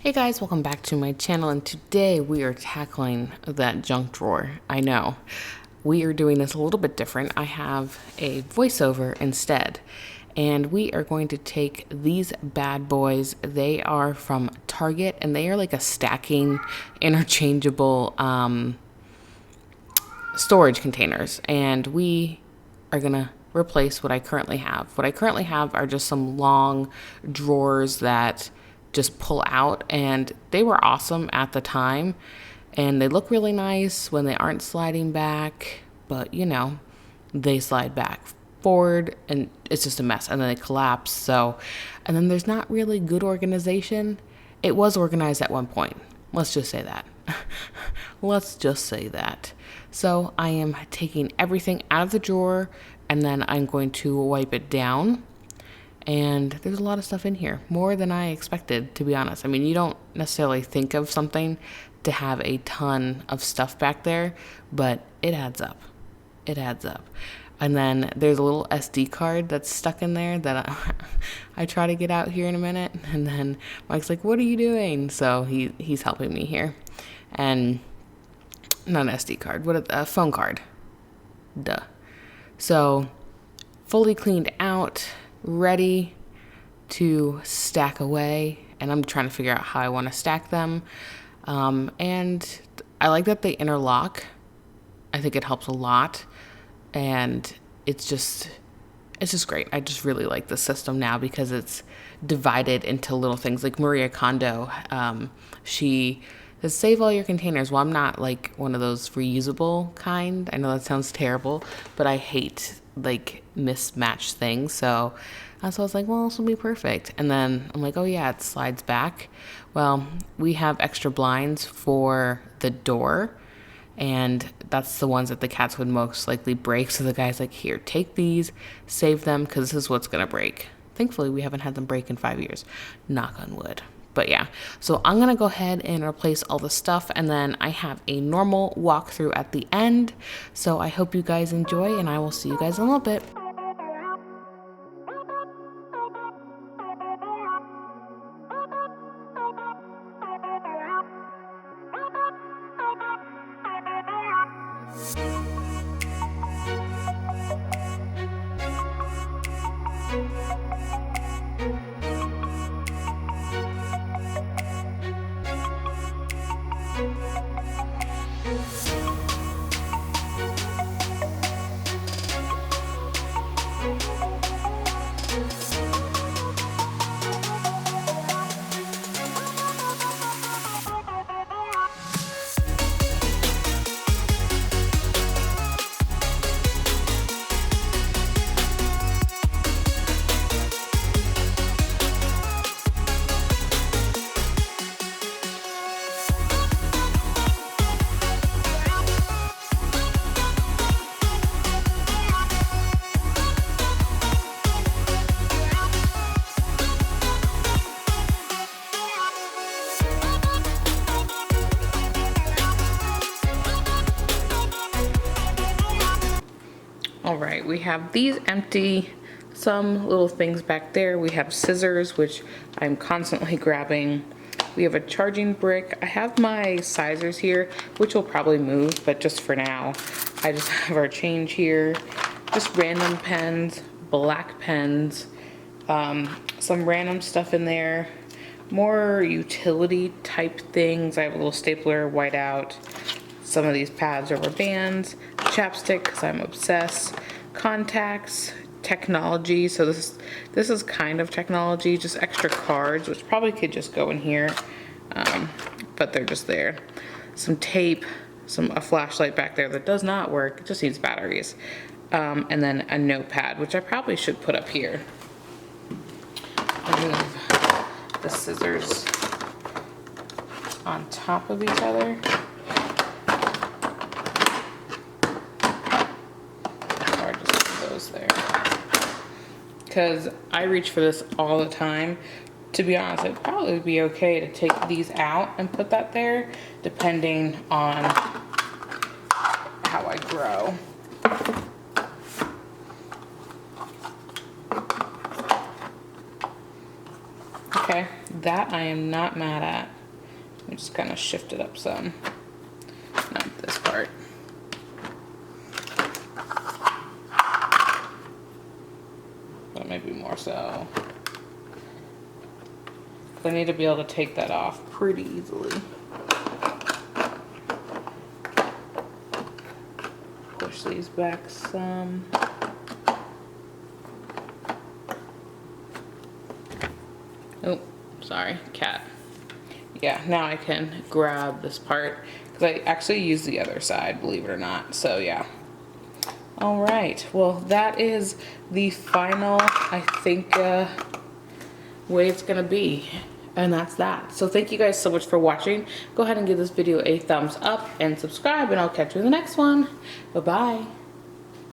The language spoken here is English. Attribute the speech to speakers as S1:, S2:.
S1: Hey guys, welcome back to my channel, and today we are tackling that junk drawer. I know. We are doing this a little bit different. I have a voiceover instead, and we are going to take these bad boys. They are from Target, and they are like a stacking, interchangeable storage containers, and we are gonna replace what I currently have. What I currently have are just some long drawers that just pull out, and they were awesome at the time, and they look really nice when they aren't sliding back, but you know, they slide back forward and it's just a mess, and then they collapse. So, and then there's not really good organization. It was organized at one point, let's just say that. Let's just say that. So I am taking everything out of the drawer, and then I'm going to wipe it down. And there's a lot of stuff in here, more than I expected, to be honest. I mean, you don't necessarily think of something to have a ton of stuff back there, but it adds up. It adds up. And then there's a little SD card that's stuck in there that I try to get out here in a minute. And then Mike's like, "What are you doing?" So he's helping me here. And not an SD card, a phone card. Duh. So fully cleaned out, ready to stack away, and I'm trying to figure out how I want to stack them. And I like that they interlock. I think it helps a lot, and it's just great. I just really like the system now because it's divided into little things. Like Maria Kondo, she says save all your containers. Well, I'm not like one of those reusable kind. I know that sounds terrible, but I hate like mismatched things. So I was like, well, this will be perfect. And then I'm like, oh yeah, it slides back. Well, we have extra blinds for the door, and that's the ones that the cats would most likely break. So the guy's like, here, take these, save them, because this is what's gonna break. Thankfully, we haven't had them break in 5 years. Knock on wood. But yeah, so I'm gonna go ahead and replace all the stuff, and then I have a normal walkthrough at the end. So I hope you guys enjoy, and I will see you guys in a little bit. All right, we have these empty, some little things back there. We have scissors, which I'm constantly grabbing. We have a charging brick. I have my sizers here, which will probably move, but just for now, I just have our change here. Just random pens, black pens, some random stuff in there. More utility type things. I have a little stapler, whiteout. Some of these pads, rubber bands, chapstick because I'm obsessed, contacts, technology. So this is kind of technology, just extra cards, which probably could just go in here, but they're just there. Some tape, a flashlight back there that does not work, it just needs batteries, and then a notepad, which I probably should put up here. I move the scissors on top of each other. There, because I reach for this all the time. To be honest, it'd probably be okay to take these out and put that there, depending on how I grow. Okay, that I am not mad at. Let me just kind of shift it up some. Not this part. But maybe more so. I need to be able to take that off pretty easily. Push these back some. Oh, sorry, cat. Yeah, now I can grab this part because I actually use the other side, believe it or not. So yeah. All right, well, that is the final, I think, way it's gonna be. And that's that. So thank you guys so much for watching. Go ahead and give this video a thumbs up and subscribe, and I'll catch you in the next one. Bye-bye.